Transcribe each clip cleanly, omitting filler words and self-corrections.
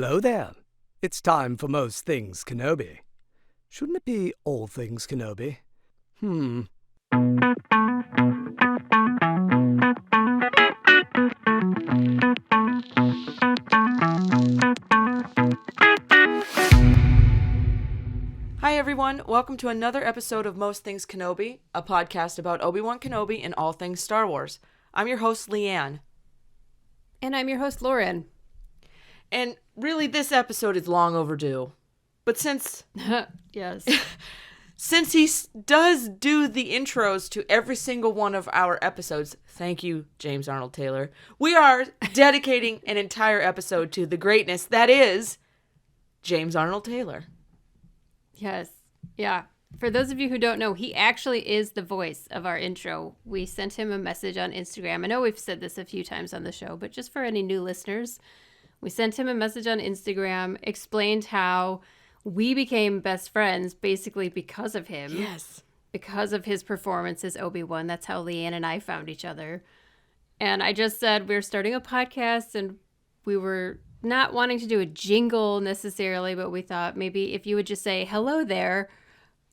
Hello there. It's time for Most Things Kenobi. Shouldn't it be All Things Kenobi? Hi everyone, welcome to another episode of Most Things Kenobi, a podcast about Obi-Wan Kenobi and all things Star Wars. I'm your host, Leanne. And I'm your host, Lauren. And really, this episode is long overdue. But since Yes. since he does do the intros to every single one of our episodes, thank you, James Arnold Taylor, we are dedicating an entire episode to the greatness that is James Arnold Taylor. Yes. Yeah. For those of you who don't know, he actually is the voice of our intro. We sent him a message on Instagram. I know we've said this a few times on the show, but just for any new listeners, we sent him a message on Instagram, explained how we became best friends basically because of him. Yes. Because of his performance as Obi-Wan. That's how Leanne and I found each other. And I just said we're starting a podcast, and we were not wanting to do a jingle necessarily, but we thought maybe if you would just say hello there,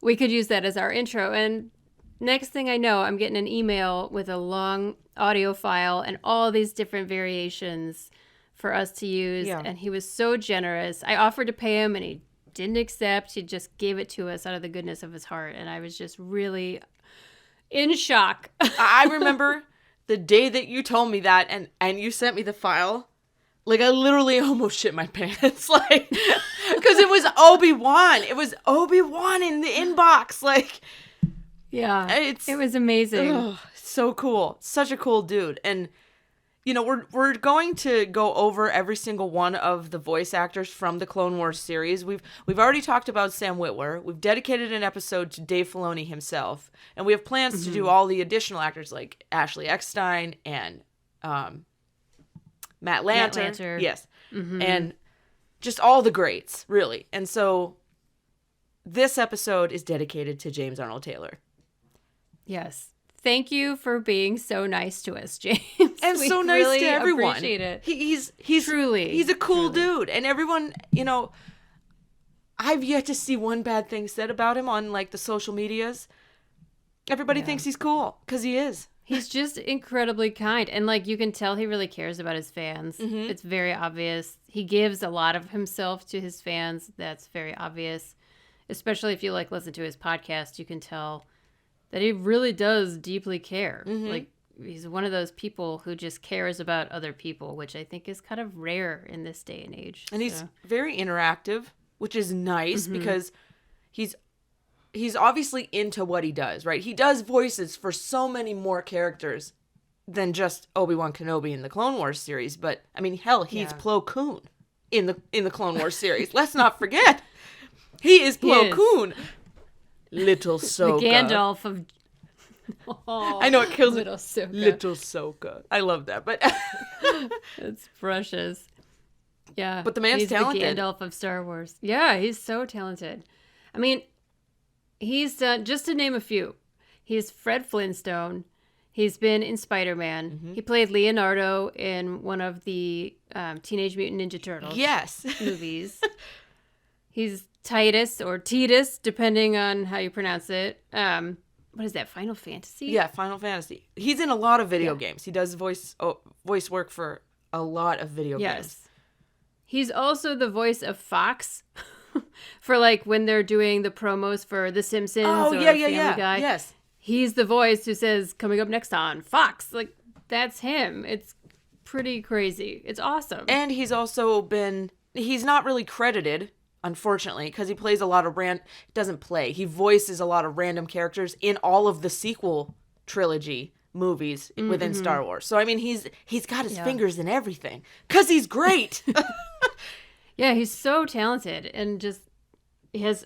we could use that as our intro. And next thing I know, I'm getting an email with a long audio file and all these different variations for us to use. Yeah. And he was so generous. I offered to pay him and he didn't accept. He just gave it to us out of the goodness of his heart. And I was just really in shock. I remember the day that you told me that and you sent me the file. Like, I literally almost shit my pants, like, because it was Obi-Wan. It was Obi-Wan in the inbox, like. Yeah, it was amazing. So cool. Such a cool dude. And, you know, we're going to go over every single one of the voice actors from the Clone Wars series. We've already talked about Sam Witwer. We've dedicated an episode to Dave Filoni himself. And we have plans to do all the additional actors like Ashley Eckstein and Matt Lanter. Yes. Mm-hmm. And just all the greats, really. And so this episode is dedicated to James Arnold Taylor. Yes. Thank you for being so nice to us, James. And we so nice really to everyone. Appreciate it. He's truly. He's a cool dude. And everyone, you know, I've yet to see one bad thing said about him on like the social medias. Everybody thinks he's cool because he is. He's just incredibly kind. And, like, you can tell he really cares about his fans. Mm-hmm. It's very obvious. He gives a lot of himself to his fans. That's very obvious. Especially if you, like, listen to his podcast, you can tell that he really does deeply care. Mm-hmm. Like, he's one of those people who just cares about other people, which I think is kind of rare in this day and age. And he's very interactive, which is nice because he's obviously into what he does, right? He does voices for so many more characters than just Obi-Wan Kenobi in the Clone Wars series. But, I mean, hell, he's Plo Koon in the Clone Wars series. Let's not forget. He is Plo Koon. Little Soka. The Gandalf of... Oh, I know, it kills Little Soka. Little Soka. I love that, but... It's precious. Yeah. But the man's talented. He's the Gandalf of Star Wars. Yeah, he's so talented. I mean... He's done, just to name a few, he's Fred Flintstone. He's been in Spider-Man. Mm-hmm. He played Leonardo in one of the Teenage Mutant Ninja Turtles movies. He's Titus or Titus, depending on how you pronounce it. What is that, Final Fantasy? Yeah, Final Fantasy. He's in a lot of video games. He does voice work for a lot of video games. He's also the voice of Fox. For like when they're doing the promos for The Simpsons or Family Guy. Yes. He's the voice who says, coming up next on Fox. Like, that's him. It's pretty crazy. It's awesome. And he's also he's not really credited, unfortunately, because he plays a lot of he voices a lot of random characters in all of the sequel trilogy movies within Star Wars. So, I mean, he's got his fingers in everything because he's great. Yeah, he's so talented and just he has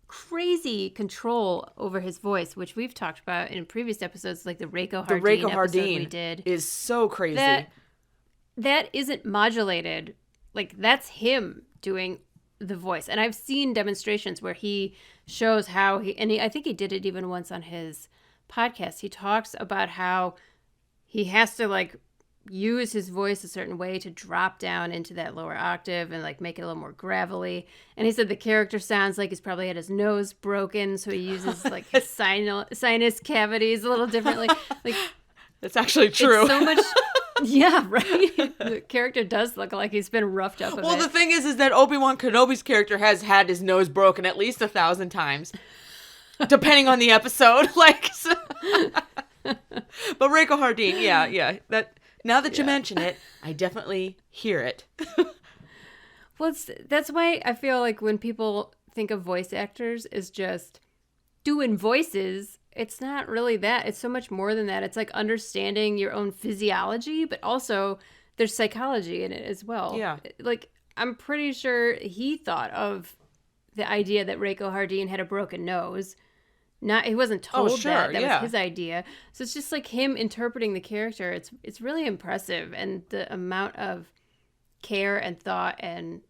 crazy control over his voice, which we've talked about in previous episodes, like the Reiko Hardeen we did. Is so crazy. That isn't modulated. Like, that's him doing the voice. And I've seen demonstrations where he shows how I think he did it even once on his podcast. He talks about how he has to, like, use his voice a certain way to drop down into that lower octave and like make it a little more gravelly. And he said the character sounds like he's probably had his nose broken, so he uses like his sinus cavities a little differently. Like that's actually true. It's so much. Yeah, right. The character does look like he's been roughed up a well, bit. the thing is that Obi-Wan Kenobi's character has had his nose broken at least 1,000 times, depending on the edsode. Like, so. But Reiko Hardin, yeah. That now that you mention it, I definitely hear it. Well, that's why I feel like when people think of voice actors as just doing voices, it's not really that. It's so much more than that. It's like understanding your own physiology, but also there's psychology in it as well. Yeah. Like, I'm pretty sure he thought of the idea that Reiko Hardin had a broken nose. He wasn't told that. That was his idea. So it's just like him interpreting the character. It's really impressive, and the amount of care and thought and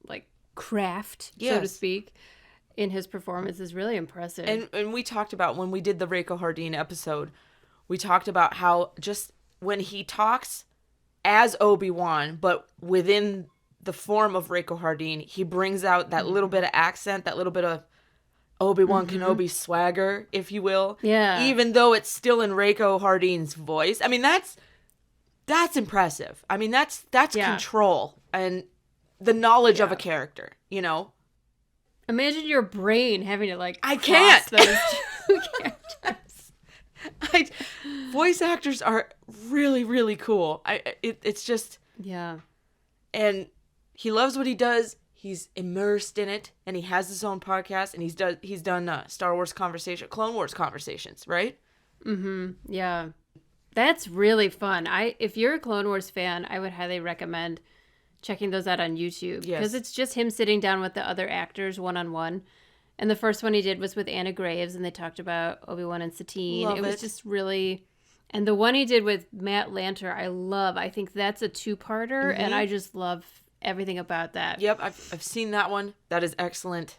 like craft, so to speak, in his performance is really impressive. And we talked about when we did the Reiko Hardin episode, we talked about how just when he talks as Obi-Wan, but within the form of Reiko Hardin, he brings out that little bit of accent, that little bit of Obi-Wan Kenobi swagger, if you will. Yeah. Even though it's still in Reiko Hardin's voice. I mean, that's impressive. I mean, that's control and the knowledge of a character, you know? Imagine your brain having to like I can't. Those two characters. Voice actors are really, really cool. It's just and he loves what he does. He's immersed in it, and he has his own podcast, and he's done Star Wars Clone Wars conversations, right? Mm-hmm. Yeah, that's really fun. If you're a Clone Wars fan, I would highly recommend checking those out on YouTube because it's just him sitting down with the other actors one-on-one. And the first one he did was with Anna Graves, and they talked about Obi-Wan and Satine. It was just really... And the one he did with Matt Lanter, I love. I think that's a two-parter, and I just love everything about that. Yep, I've seen that one. That is excellent.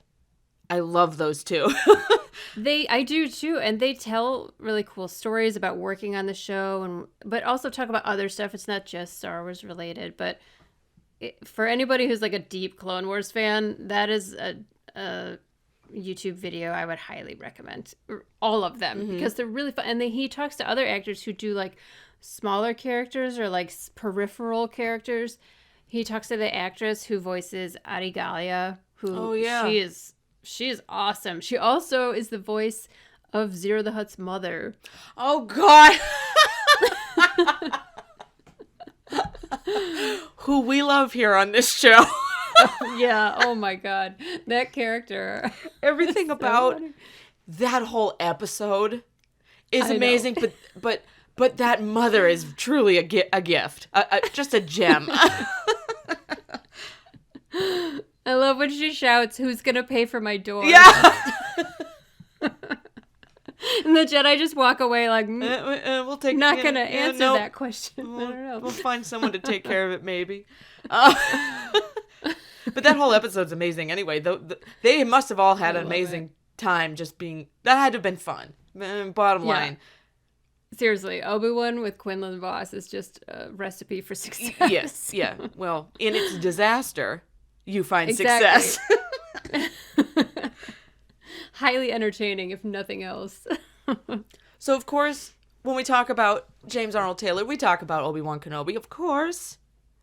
I love those two. I do too, and they tell really cool stories about working on the show, but also talk about other stuff. It's not just Star Wars related, but for anybody who's like a deep Clone Wars fan, that is a YouTube video I would highly recommend. All of them, because they're really fun. And he talks to other actors who do like smaller characters or like peripheral characters. He talks to the actress who voices Arigalia, who she is awesome. She also is the voice of Zero the Hutt's mother. Oh God. Who we love here on this show. Yeah, oh my God. That character. Everything about that whole episode is amazing, but that mother is truly a gift. Just a gem. I love when she shouts, "Who's gonna pay for my door?" Yeah. And the Jedi just walk away like, we'll take. Not gonna answer that question. I don't know. We'll find someone to take care of it, maybe. But that whole episode's amazing. Anyway, they must have all had an amazing time. Just being that had to have been fun. Bottom line. Seriously, Obi-Wan with Quinlan Vos is just a recipe for success. Yes, yeah. Well, in its disaster, you find success. Highly entertaining, if nothing else. So, of course, when we talk about James Arnold Taylor, we talk about Obi-Wan Kenobi, of course.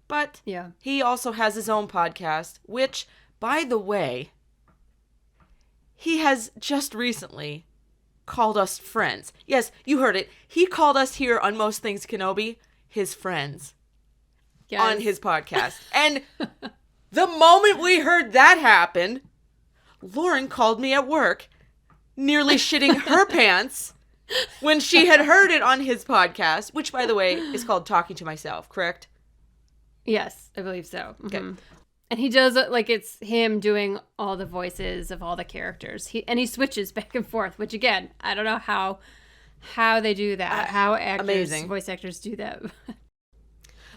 But he also has his own podcast, which, by the way, he has just recently called us friends. Yes, you heard it. He called us here on Most Things Kenobi his friends on his podcast. And the moment we heard that happen, Lauren called me at work, nearly shitting her pants when she had heard it on his podcast, which, by the way, is called Talking to Myself, correct? Yes, I believe so. Okay. Mm-hmm. And he does it like it's him doing all the voices of all the characters. He switches back and forth, which again, I don't know how they do that. How voice actors do that.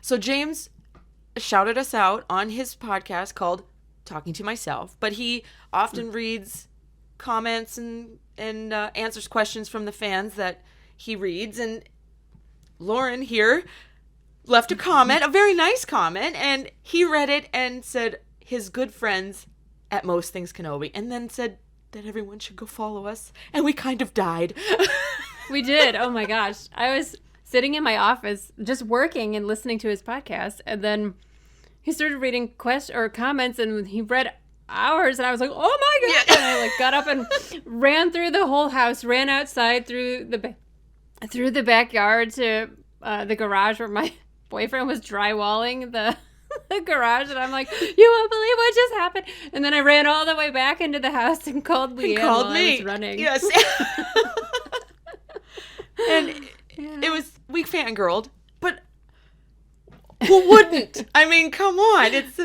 So James shouted us out on his podcast called Talking to Myself, but he often reads comments and answers questions from the fans that he reads. And Lauren here left a comment, a very nice comment, and he read it and said his good friends at Most Things Kenobi, and then said that everyone should go follow us, and we kind of died. We did. Oh my gosh. I was sitting in my office just working and listening to his podcast, and then he started reading comments, and he read ours, and I was like, oh my god. Yeah. And I got up and ran through the whole house, ran outside through the backyard to the garage where my boyfriend was drywalling the garage, and I'm like, you won't believe what just happened. And then I ran all the way back into the house and called Leanne while I was running. Yes. And it was, we fangirled, but who wouldn't? I mean, come on. It's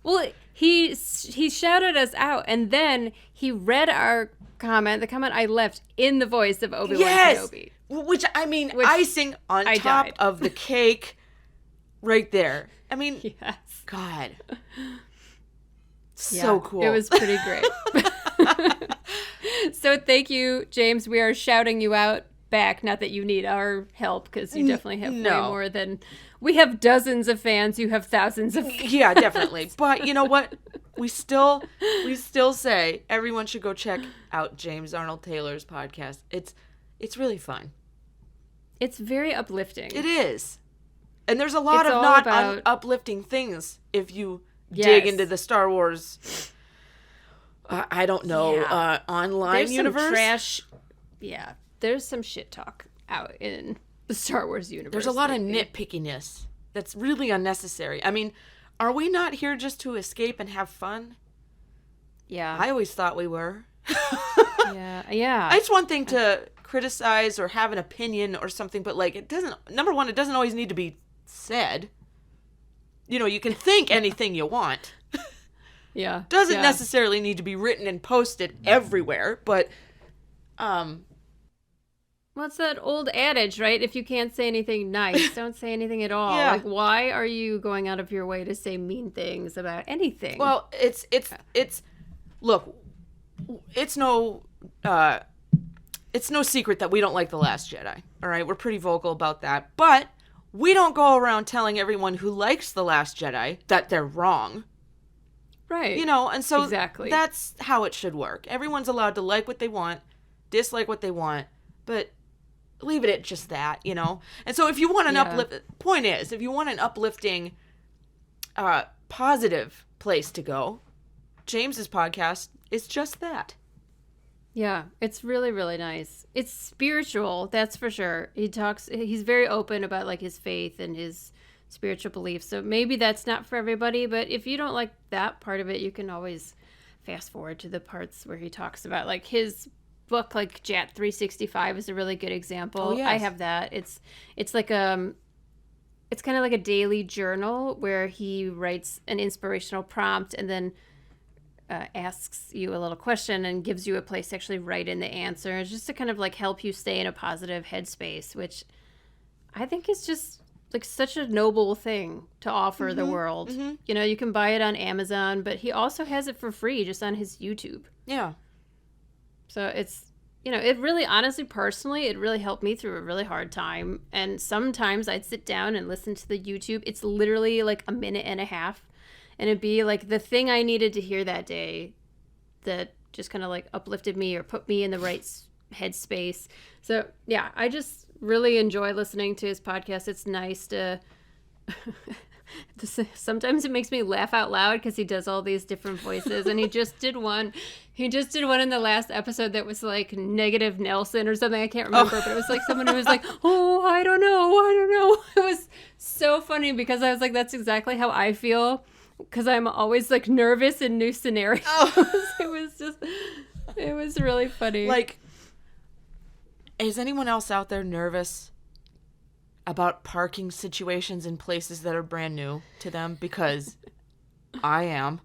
well, he shouted us out, and then he read our comment, the comment I left, in the voice of Obi-Wan Kenobi. Which, I mean, icing on top of the cake right there. I mean, Yes. God. So cool. It was pretty great. So thank you, James. We are shouting you out back. Not that you need our help, because you definitely have way more than... We have dozens of fans. You have thousands of fans. Yeah, definitely. But you know what? We still say everyone should go check out James Arnold Taylor's podcast. It's really fun. It's very uplifting. It is. And there's a lot It's of all not about- uplifting things if you Yes. dig into the Star Wars, I don't know, online There's universe. some trash. Yeah, there's some shit talk out in the Star Wars universe. There's a lot of lately. nitpickiness that's really unnecessary. I mean, are we not here just to escape and have fun? Yeah. I always thought we were. Yeah. It's one thing to criticize or have an opinion or something, but like it doesn't always need to be said. You know, you can think anything you want. Yeah. Doesn't necessarily need to be written and posted everywhere, but Well, it's that old adage, right? If you can't say anything nice, don't say anything at all. Yeah. Like, why are you going out of your way to say mean things about anything? well, look, it's no secret that we don't like The Last Jedi. All right, we're pretty vocal about that, but we don't go around telling everyone who likes The Last Jedi that they're wrong. right. You know, and so Exactly. that's how it should work. Everyone's allowed to like what they want, dislike what they want, but leave it at just that, you know? And so if you want an if you want an uplifting, positive place to go, James's podcast is just that. Yeah, it's really, really nice. It's spiritual, that's for sure. He's very open about like his faith and his spiritual beliefs. So maybe that's not for everybody, but if you don't like that part of it, you can always fast forward to the parts where he talks about like his book, like Jat 365 is a really good example. Oh, yes. I have that. It's like it's kind of like a daily journal where he writes an inspirational prompt and then asks you a little question and gives you a place to actually write in the answer. It's just to kind of like help you stay in a positive headspace, which I think is just like such a noble thing to offer the world. Mm-hmm. You know, you can buy it on Amazon, but he also has it for free just on his YouTube. Yeah. So it's, you know, it really, honestly, personally, it really helped me through a really hard time. And sometimes I'd sit down and listen to the YouTube. It's literally like a minute and a half. And it'd be like the thing I needed to hear that day that just kind of like uplifted me or put me in the right headspace. So yeah, I just really enjoy listening to his podcast. It's nice to... Sometimes it makes me laugh out loud because he does all these different voices, and he just did one in the last episode that was like negative Nelson or something. I can't remember, but it was like someone who was like, oh, I don't know. It was so funny because I was like, that's exactly how I feel because I'm always like nervous in new scenarios. It was really funny. Like, is anyone else out there nervous about parking situations in places that are brand new to them? Because I am.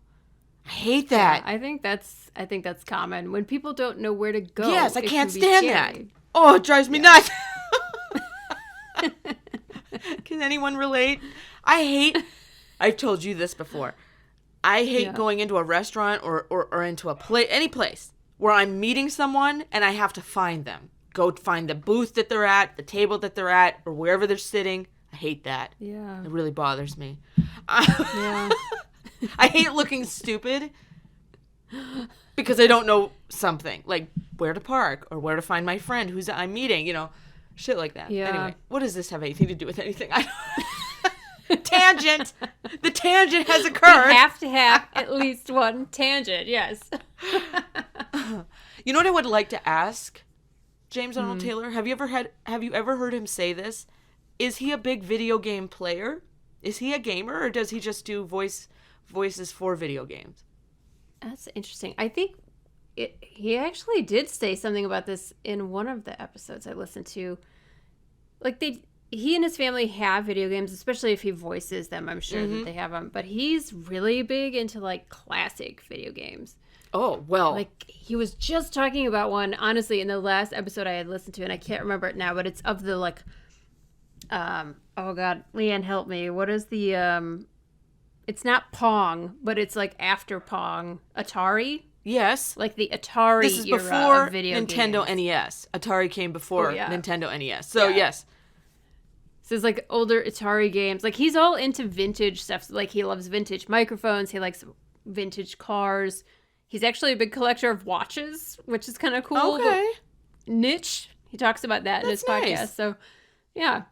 I hate that. I think that's common when people don't know where to go. Yes, I it can't can be stand that. scary. Oh, it drives me nuts. Can anyone relate? I've told you this before. I hate going into a restaurant or into any place where I'm meeting someone and I have to find them. Go find the booth that they're at, the table that they're at, or wherever they're sitting. I hate that. Yeah. It really bothers me. Yeah. I hate looking stupid because I don't know something, like where to park or where to find my friend who's I'm meeting, shit like that. Yeah. Anyway, what does this have anything to do with anything? Tangent. The tangent has occurred. We have to have at least one tangent, yes. You know what I would like to ask James Arnold Taylor? Have you ever heard him say this? Is he a big video game player? Is he a gamer, or does he just do voices for video games? That's interesting. I think he actually did say something about this in one of the episodes I listened to. Like he and his family have video games, especially if he voices them. I'm sure that they have them. But he's really big into like classic video games. Oh, well. Like he was just talking about one, honestly, in the last episode I had listened to, and I can't remember it now, but it's of the like, oh God, Leanne, help me. What is the, it's not Pong, but it's like after Pong. Atari? Yes. Like the Atari This is era before of video Nintendo games. NES. Atari came before yeah. Nintendo NES. So, Yeah. yes. So it's like older Atari games. Like he's all into vintage stuff. Like he loves vintage microphones. He likes vintage cars. He's actually a big collector of watches, which is kind of cool. Okay. Niche. He talks about that in his That's podcast. nice. So, yeah.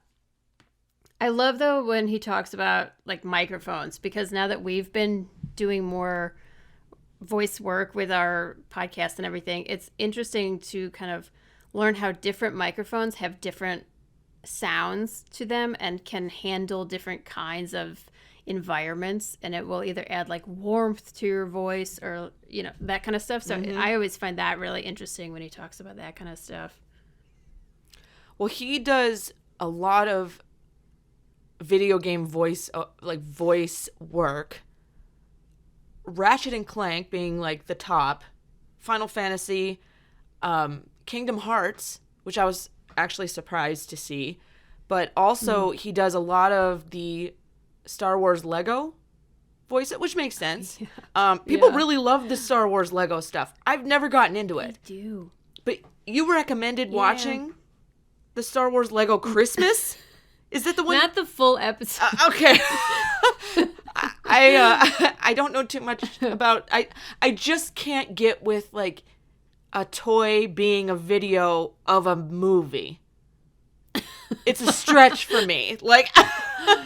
I love, though, when he talks about, like, microphones, because now that we've been doing more voice work with our podcast and everything, it's interesting to kind of learn how different microphones have different sounds to them and can handle different kinds of environments, and it will either add like warmth to your voice or that kind of stuff. So I always find that really interesting when he talks about that kind of stuff. Well, he does a lot of video game voice work. Ratchet and Clank being like the top, Final Fantasy, Kingdom Hearts, which I was actually surprised to see, but also he does a lot of the Star Wars Lego voice, which makes sense. People really love the Star Wars Lego stuff. I've never gotten into it. I do. But you recommended watching the Star Wars Lego Christmas? Is that the one? Not the full episode. Okay. I don't know too much about. I just can't get with like a toy being a video of a movie. It's a stretch for me. Like,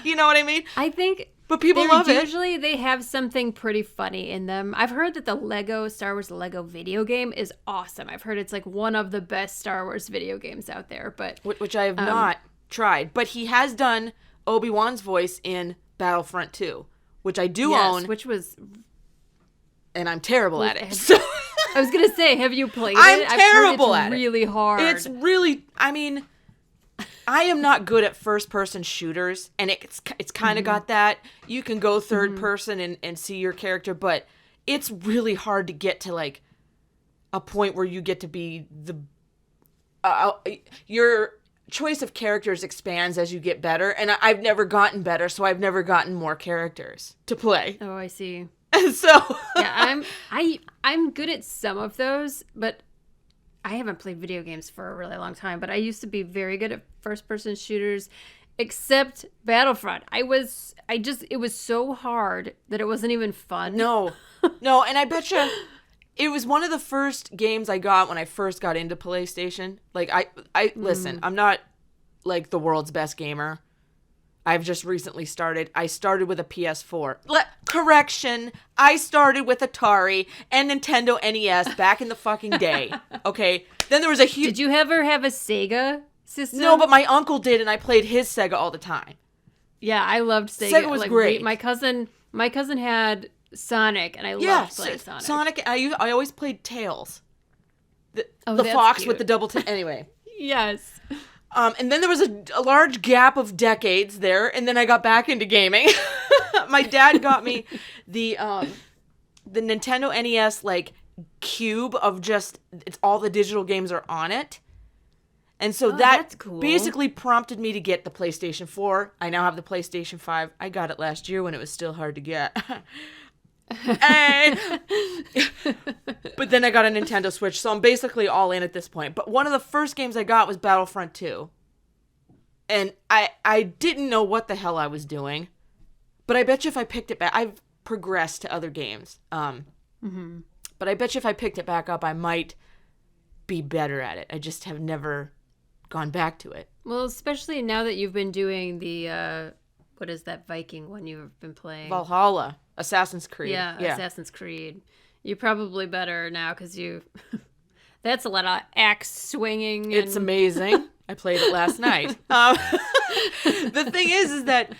you know what I mean? I think, but people love it. Usually they have something pretty funny in them. I've heard that the Star Wars Lego video game is awesome. I've heard it's like one of the best Star Wars video games out there. But which I have not tried. But he has done Obi-Wan's voice in Battlefront 2, which I do own. Which was... And I'm terrible at it. So I was going to say, have you played I'm it? terrible I've heard at it. It's really hard. It's really, I mean, I am not good at first-person shooters, and it's kind of got that. You can go third person and see your character, but it's really hard to get to, like, a point where you get to be the... your choice of characters expands as you get better, and I've never gotten better, so I've never gotten more characters to play. Oh, I see. And so... Yeah, I'm good at some of those, but I haven't played video games for a really long time, but I used to be very good at first-person shooters, except Battlefront. It was so hard that it wasn't even fun. No, and I bet you it was one of the first games I got when I first got into PlayStation. Like, listen, I'm not, like, the world's best gamer. I've just recently started. I started with a PS4. Correction, I started with Atari and Nintendo NES back in the fucking day. Okay, then there was a huge... Did you ever have a Sega system? No, but my uncle did, and I played his Sega all the time. Yeah, I loved Sega. Sega was great. My cousin had Sonic, and I loved playing Sonic. Sonic. I always played Tails. The that's fox cute. with the double... Anyway. Yes. And then there was a large gap of decades there, and then I got back into gaming. My dad got me the Nintendo NES, like, cube of just, it's all the digital games are on it. And so that's cool. Basically prompted me to get the PlayStation 4. I now have the PlayStation 5. I got it last year when it was still hard to get. But then I got a Nintendo Switch, so I'm basically all in at this point. But one of the first games I got was Battlefront 2. And I didn't know what the hell I was doing. But I bet you if I picked it back, I've progressed to other games. But I bet you if I picked it back up, I might be better at it. I just have never gone back to it. Well, especially now that you've been doing the, what is that Viking one you've been playing? Valhalla, Assassin's Creed. Yeah, Assassin's Creed. You're probably better now because you... That's a lot of axe swinging. It's amazing. I played it last night. The thing is that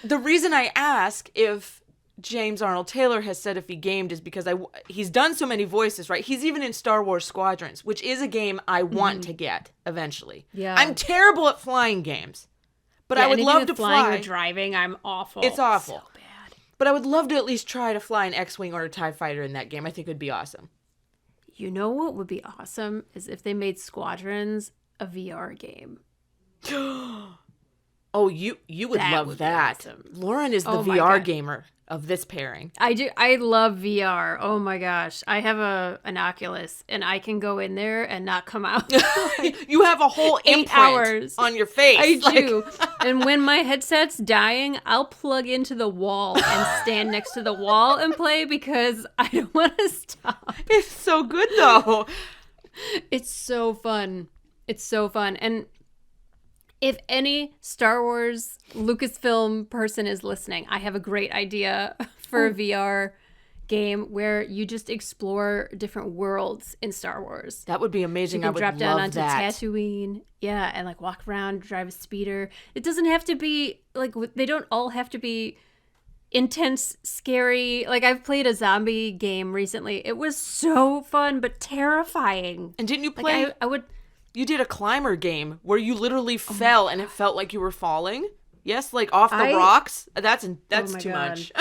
the reason I ask if James Arnold Taylor has said if he gamed is because he's done so many voices, right? He's even in Star Wars Squadrons, which is a game I want to get eventually. Yeah. I'm terrible at flying games, but I would love to flying fly. or driving. I'm awful. It's awful. So bad. But I would love to at least try to fly an X-Wing or a TIE fighter in that game. I think it would be awesome. You know what would be awesome is if they made Squadrons a VR game. Oh, you would That love would be that. awesome. Lauren is the Oh my VR God. gamer of this pairing. I do. I love VR. Oh my gosh. I have an Oculus and I can go in there and not come out. You have a whole 8 imprint hours. on your face. I do. And when my headset's dying, I'll plug into the wall and stand next to the wall and play because I don't want to stop. It's so good though. It's so fun. It's so fun. And if any Star Wars Lucasfilm person is listening, I have a great idea for a VR game where you just explore different worlds in Star Wars. That would be amazing. You I can would drop down love onto that. Tatooine, yeah, and like walk around, drive a speeder. It doesn't have to be like they don't all have to be intense, scary. Like I've played a zombie game recently. It was so fun but terrifying. And didn't you play? Like I would. You did a climber game where you literally fell and it felt like you were falling. Yes, like off the rocks. That's my too God. much.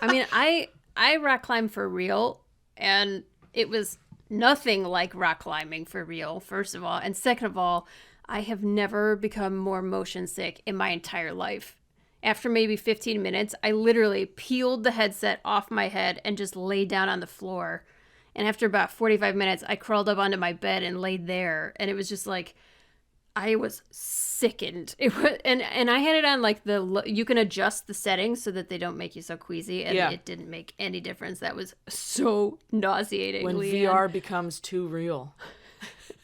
I mean, I rock climb for real, and it was nothing like rock climbing for real, first of all. And second of all, I have never become more motion sick in my entire life. After maybe 15 minutes, I literally peeled the headset off my head and just laid down on the floor. And after about 45 minutes, I crawled up onto my bed and laid there. And it was just like, I was sickened. It was, and I had it on like you can adjust the settings so that they don't make you so queasy. And it didn't make any difference. That was so nauseating. When VR becomes too real.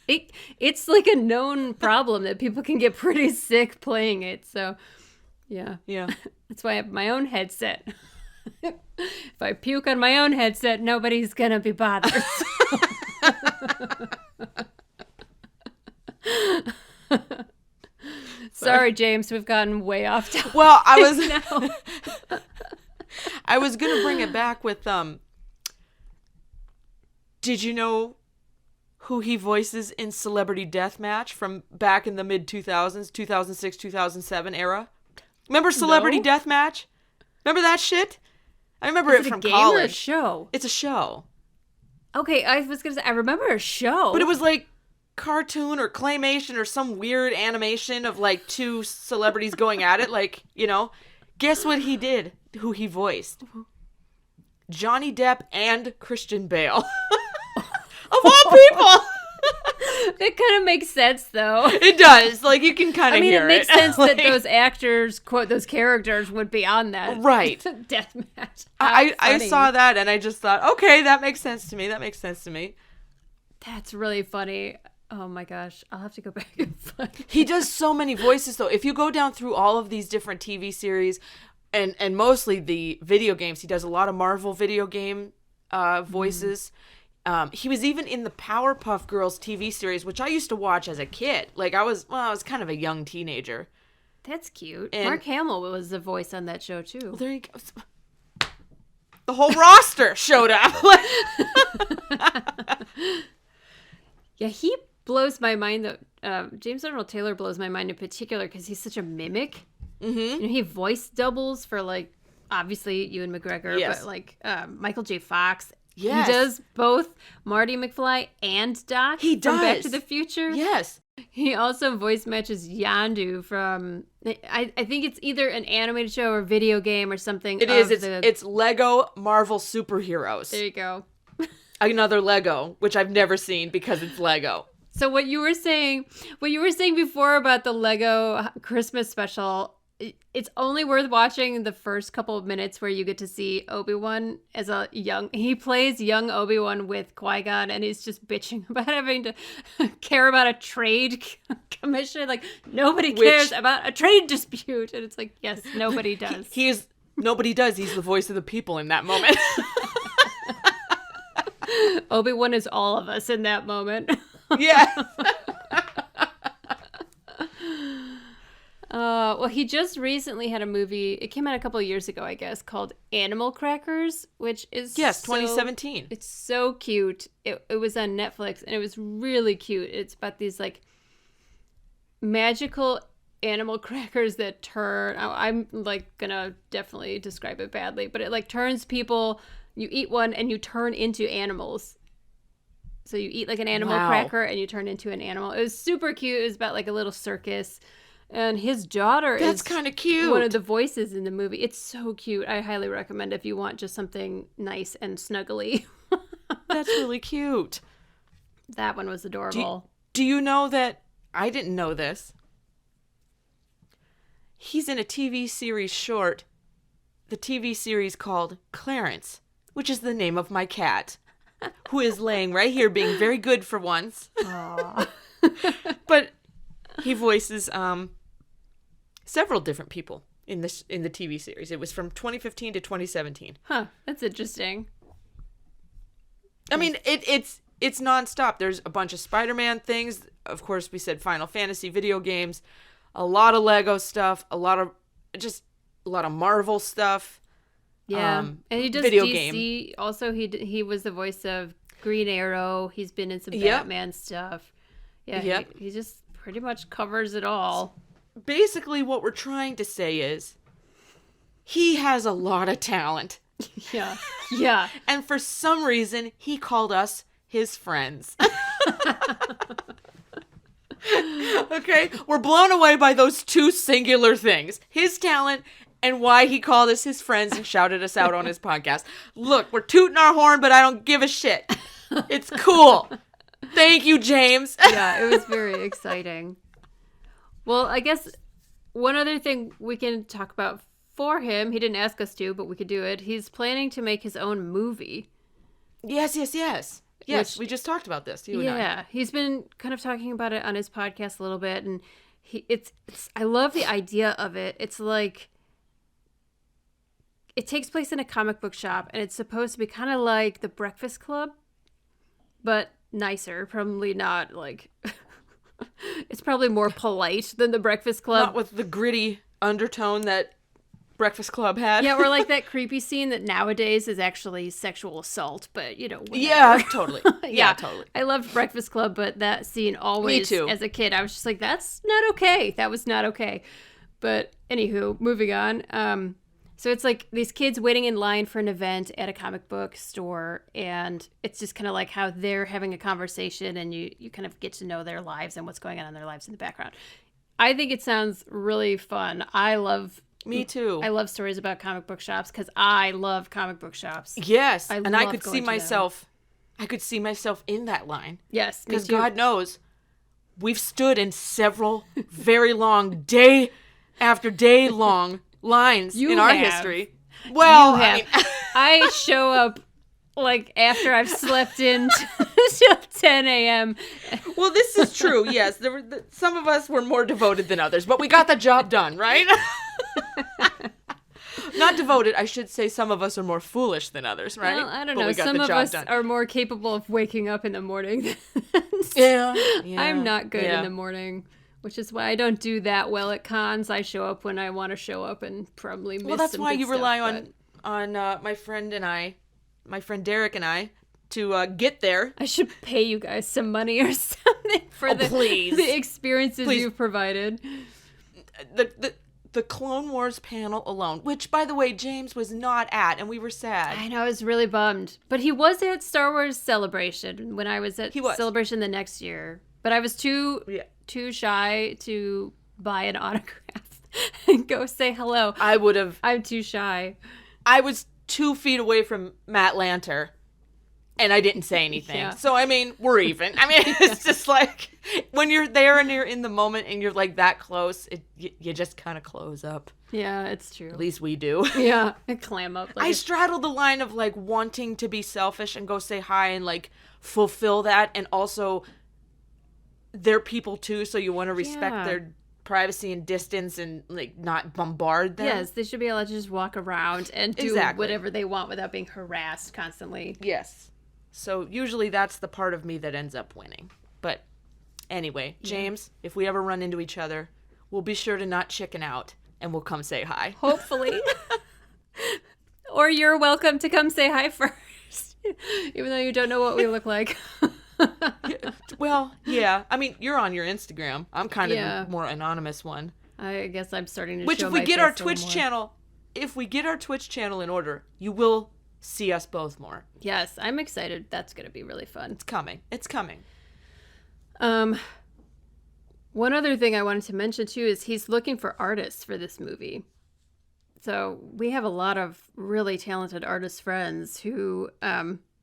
It's like a known problem that people can get pretty sick playing it. So, yeah. That's why I have my own headset. If I puke on my own headset, nobody's gonna be bothered. Sorry, James, we've gotten way off topic. Well, I now. was gonna bring it back with did you know who he voices in Celebrity Deathmatch from back in the mid 2000s, 2006, 2007 era? Remember Celebrity Deathmatch? Remember that shit? I remember Is it it from a game college. or a show? It's a show. Okay, I was gonna say I remember a show, But it was like cartoon or claymation or some weird animation of like two celebrities going at it, like, guess what he did, who he voiced? Johnny Depp and Christian Bale. Of all people. That kind of makes sense, though. It does. Like, you can kind of hear it. It makes sense Like, that those actors, quote, those characters would be on that. Right. Death match. I saw that and I just thought, okay, that makes sense to me. That's really funny. Oh my gosh. I'll have to go back and find it. He does so many voices, though. If you go down through all of these different TV series and mostly the video games, he does a lot of Marvel video game voices. He was even in the Powerpuff Girls TV series, which I used to watch as a kid. Like, I was kind of a young teenager. That's cute. And- Mark Hamill was the voice on that show, too. Well, there you go. The whole roster showed up. Yeah, he blows my mind, though. James Arnold Taylor blows my mind in particular because he's such a mimic. Mm-hmm. He voice doubles for, like, obviously Ewan McGregor, Yes. but, like, Michael J. Fox. Yes. He does both Marty McFly and Doc He from Back does. to the Future. Yes. He also voice matches Yondu from, I think it's either an animated show or video game or something. It is. It's Lego Marvel Superheroes. There you go. Another Lego, which I've never seen because it's Lego. So what you were saying before about the Lego Christmas special, it's only worth watching the first couple of minutes where you get to see Obi-Wan as he plays young Obi-Wan with Qui-Gon, and he's just bitching about having to care about a trade commission. Like, nobody cares about a trade dispute. And it's like, yes, nobody does. Nobody does. He's the voice of the people in that moment. Obi-Wan is all of us in that moment. Yeah. Well, he just recently had a movie. It came out a couple of years ago, I guess, called Animal Crackers, which is 2017. It's so cute. It was on Netflix, and it was really cute. It's about these like magical animal crackers that turn. I'm like gonna definitely describe it badly, but it like turns people. You eat one, and you turn into animals. So you eat like an animal cracker, and you turn into an animal. It was super cute. It was about like a little circus. And his daughter That's kind of cute. One of the voices in the movie. It's so cute. I highly recommend if you want just something nice and snuggly. That's really cute. That one was adorable. Do you know that? I didn't know this. He's in a TV series short. The TV series called Clarence, which is the name of my cat, who is laying right here being very good for once. Aww. But he voices several different people in the TV series. It was from 2015 to 2017. Huh, that's interesting. I mean, it's nonstop. There's a bunch of Spider-Man things. Of course, we said Final Fantasy video games, a lot of Lego stuff, a lot of Marvel stuff. Yeah, and he does video DC. Game. Also, he was the voice of Green Arrow. He's been in some Batman stuff. Yeah, he just pretty much covers it all. Basically, what we're trying to say is he has a lot of talent. Yeah. Yeah. And for some reason, he called us his friends. Okay? We're blown away by those two singular things. His talent and why he called us his friends and shouted us out on his podcast. Look, we're tooting our horn, but I don't give a shit. It's cool. Thank you, James. Yeah, it was very exciting. Well, I guess one other thing we can talk about for him, he didn't ask us to, but we could do it. He's planning to make his own movie. Yes. Yes, we just talked about this, you and I. Yeah, he's been kind of talking about it on his podcast a little bit, and it's I love the idea of it. It's like it takes place in a comic book shop, and it's supposed to be kind of like the Breakfast Club, but nicer. Probably not like it's probably more polite than the Breakfast Club. Not with the gritty undertone that Breakfast Club had. Yeah, or like that creepy scene that nowadays is actually sexual assault, but whatever. Yeah, totally. Yeah, totally. I loved Breakfast Club, but that scene always, Me too. As a kid, I was just like, that's not okay. That was not okay. But anywho, moving on. So it's like these kids waiting in line for an event at a comic book store, and it's just kind of like how they're having a conversation, and you kind of get to know their lives and what's going on in their lives in the background. I think it sounds really fun. Me too. I love stories about comic book shops because I love comic book shops. Yes, and I could see myself. I could see myself in that line. Yes, because God knows, we've stood in several very long day after day long lines in our history. Well, I show up like after I've slept in till 10 a.m. Well, this is true. Yes, some of us were more devoted than others, but we got the job done, right? Not devoted. I should say some of us are more foolish than others, right? Well, I don't know. Some of us are more capable of waking up in the morning. Yeah. I'm not good in the morning, which is why I don't do that well at cons. I show up when I want to show up and probably miss some that's why good you stuff, rely on my friend Derek and I to get there. I should pay you guys some money or something for the experiences you've provided. The Clone Wars panel alone, which, by the way, James was not at, and we were sad. I know, I was really bummed. But he was at Star Wars Celebration when I was at Celebration the next year. But I was too shy to buy an autograph and go say hello. I'm too shy. I was 2 feet away from Matt Lanter. and I didn't say anything. Yeah. So, I mean, we're even. I mean, it's just like when you're there and you're in the moment and you're like that close, you just kind of close up. Yeah, it's true. At least we do. Yeah, and clam up. Like I straddle the line of like wanting to be selfish and go say hi and like fulfill that. And also they're people too. So you want to respect Yeah. their privacy and distance and like not bombard them. Yes, they should be able to just walk around and do Exactly. whatever they want without being harassed constantly. Yes. So usually that's the part of me that ends up winning. But anyway, James, if we ever run into each other, we'll be sure to not chicken out and we'll come say hi. Hopefully. Or you're welcome to come say hi first, even though you don't know what we look like. Well, yeah. I mean, you're on your Instagram. I'm kind of Yeah. the more anonymous one. I guess I'm starting to Which, show if we my get our face a little Twitch more. channel, if we get our Twitch channel in order, you will see us both more. Yes, I'm excited. That's going to be really fun. It's coming. It's coming. One other thing I wanted to mention too is he's looking for artists for this movie. So we have a lot of really talented artist friends who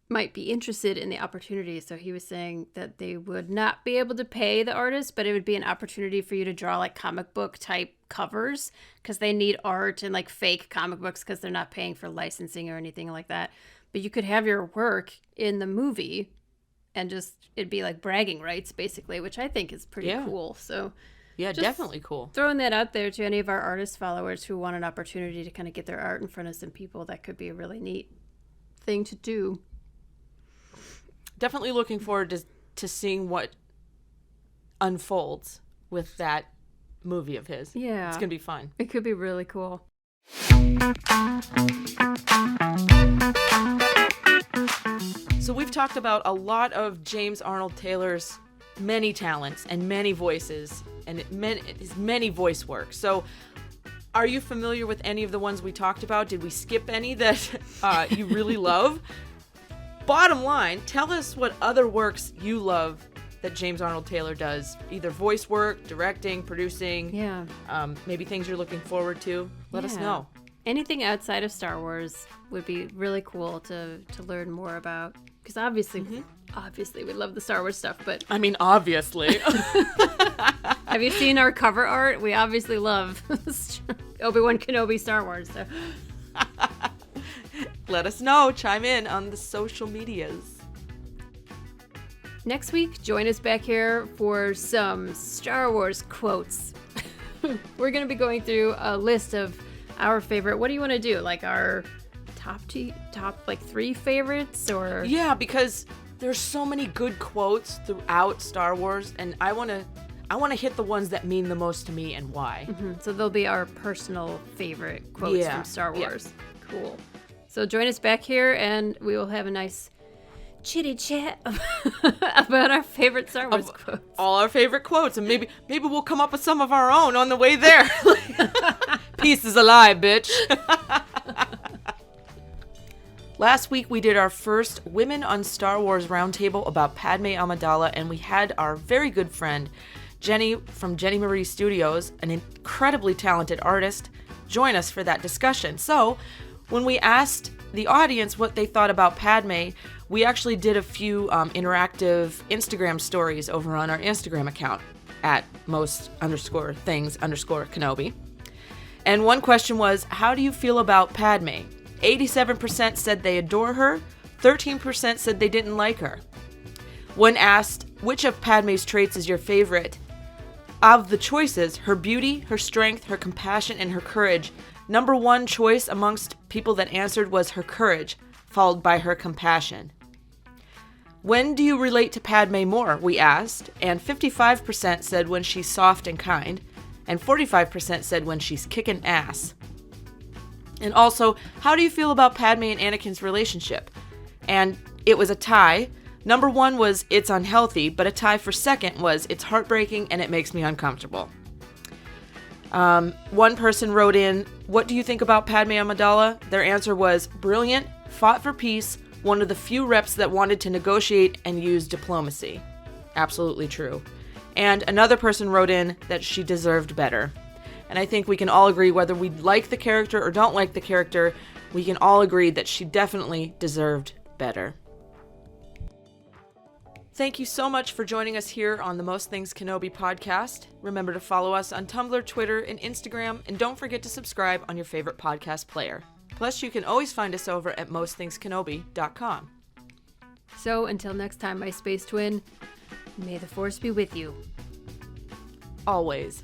might be interested in the opportunity. So he was saying that they would not be able to pay the artist, but it would be an opportunity for you to draw like comic book type covers because they need art and like fake comic books because they're not paying for licensing or anything like that. But you could have your work in the movie and just it'd be like bragging rights basically, which I think is pretty Yeah. cool. So Yeah, Just- definitely cool. throwing that out there to any of our artist followers who want an opportunity to kind of get their art in front of some people, that could be a really neat thing to do. Definitely looking forward to seeing what unfolds with that movie of his. Yeah. It's going to be fun. It could be really cool. So we've talked about a lot of James Arnold Taylor's many talents and many voices and his many voice work. So are you familiar with any of the ones we talked about? Did we skip any that you really love? Bottom line, tell us what other works you love that James Arnold Taylor does. Either voice work, directing, producing, Yeah. maybe things you're looking forward to. Let us Yeah. know. Anything outside of Star Wars would be really cool to learn more about. Because obviously we love the Star Wars stuff, but I mean, obviously. have you seen our cover art? We obviously love Obi-Wan Kenobi Star Wars. So. Let us know. Chime in on the social medias. Next week, join us back here for some Star Wars quotes. We're going to be going through a list of our favorite. What do you want to do? Like our top like 3 favorites, or Yeah, because there's so many good quotes throughout Star Wars, and I want to hit the ones that mean the most to me and why. So they'll be our personal favorite quotes Yeah, from Star yeah. Wars. Cool. So join us back here, and we will have a nice chitty chat about our favorite Star Wars quotes. All our favorite quotes, and maybe we'll come up with some of our own on the way there. Peace is a lie, bitch. Last week we did our first Women on Star Wars roundtable about Padme Amidala, and we had our very good friend Jenny from Jenny Marie Studios, an incredibly talented artist, join us for that discussion. So when we asked the audience what they thought about Padme, we actually did a few interactive Instagram stories over on our Instagram account at most_things_Kenobi. And one question was, how do you feel about Padme? 87% said they adore her, 13% said they didn't like her. When asked, which of Padme's traits is your favorite? Of the choices, her beauty, her strength, her compassion, and her courage, number one choice amongst people that answered was her courage, followed by her compassion. When do you relate to Padme more, we asked, and 55% said when she's soft and kind, and 45% said when she's kicking ass. And also, how do you feel about Padme and Anakin's relationship? And it was a tie. Number one was it's unhealthy, but a tie for second was it's heartbreaking and it makes me uncomfortable. One person wrote in, what do you think about Padme Amidala? Their answer was brilliant, fought for peace, one of the few reps that wanted to negotiate and use diplomacy. Absolutely true. And another person wrote in that she deserved better. And I think we can all agree, whether we like the character or don't like the character, we can all agree that she definitely deserved better. Thank you so much for joining us here on the Most Things Kenobi podcast. Remember to follow us on Tumblr, Twitter, and Instagram, and don't forget to subscribe on your favorite podcast player. Plus, you can always find us over at mostthinkskenobi.com. So until next time, my space twin, may the Force be with you. Always.